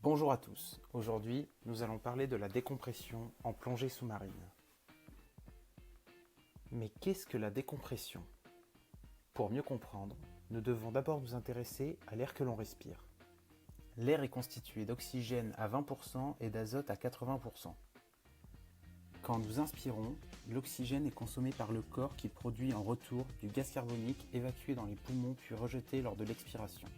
Bonjour à tous, aujourd'hui nous allons parler de la décompression en plongée sous-marine. Mais qu'est-ce que la décompression? Pour mieux comprendre, nous devons d'abord nous intéresser à l'air que l'on respire. L'air est constitué d'oxygène à 20% et d'azote à 80%. Quand nous inspirons, l'oxygène est consommé par le corps qui produit en retour du gaz carbonique évacué dans les poumons puis rejeté lors de l'expiration.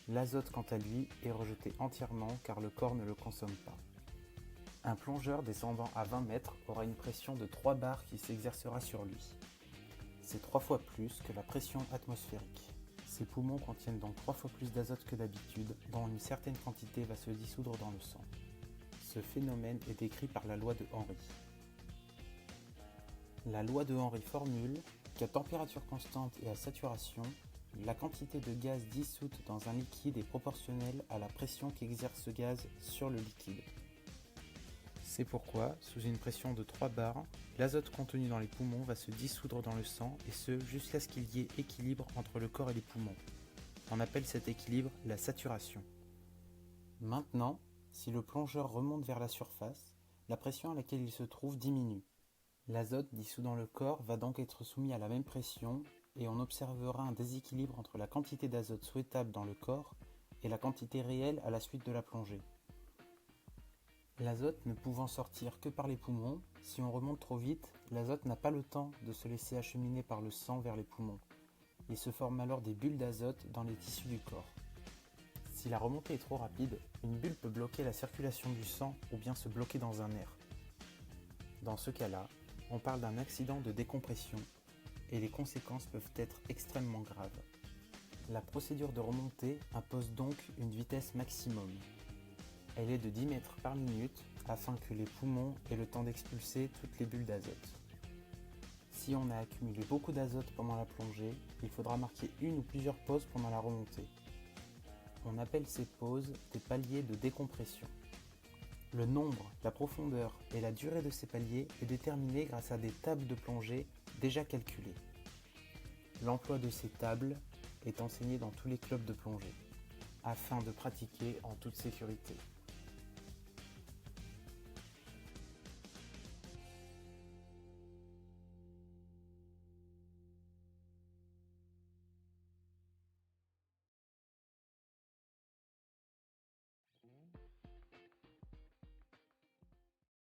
L'azote, quant à lui, est rejeté entièrement car le corps ne le consomme pas. Un plongeur descendant à 20 mètres aura une pression de 3 bars qui s'exercera sur lui. C'est 3 fois plus que la pression atmosphérique. Ses poumons contiennent donc 3 fois plus d'azote que d'habitude, dont une certaine quantité va se dissoudre dans le sang. Ce phénomène est décrit par la loi de Henry. La loi de Henry formule qu'à température constante et à saturation, la quantité de gaz dissoute dans un liquide est proportionnelle à la pression qu'exerce ce gaz sur le liquide. C'est pourquoi, sous une pression de 3 bars, l'azote contenu dans les poumons va se dissoudre dans le sang et ce jusqu'à ce qu'il y ait équilibre entre le corps et les poumons. On appelle cet équilibre la saturation. Maintenant, si le plongeur remonte vers la surface, la pression à laquelle il se trouve diminue. L'azote dissous dans le corps va donc être soumis à la même pression et on observera un déséquilibre entre la quantité d'azote souhaitable dans le corps et la quantité réelle à la suite de la plongée. L'azote ne pouvant sortir que par les poumons, si on remonte trop vite, l'azote n'a pas le temps de se laisser acheminer par le sang vers les poumons. Il se forme alors des bulles d'azote dans les tissus du corps. Si la remontée est trop rapide, une bulle peut bloquer la circulation du sang ou bien se bloquer dans un nerf. Dans ce cas-là, on parle d'un accident de décompression et les conséquences peuvent être extrêmement graves. La procédure de remontée impose donc une vitesse maximum. Elle est de 10 mètres par minute afin que les poumons aient le temps d'expulser toutes les bulles d'azote. Si on a accumulé beaucoup d'azote pendant la plongée, il faudra marquer une ou plusieurs pauses pendant la remontée. On appelle ces pauses des paliers de décompression. Le nombre, la profondeur et la durée de ces paliers est déterminé grâce à des tables de plongée déjà calculées. L'emploi de ces tables est enseigné dans tous les clubs de plongée, afin de pratiquer en toute sécurité.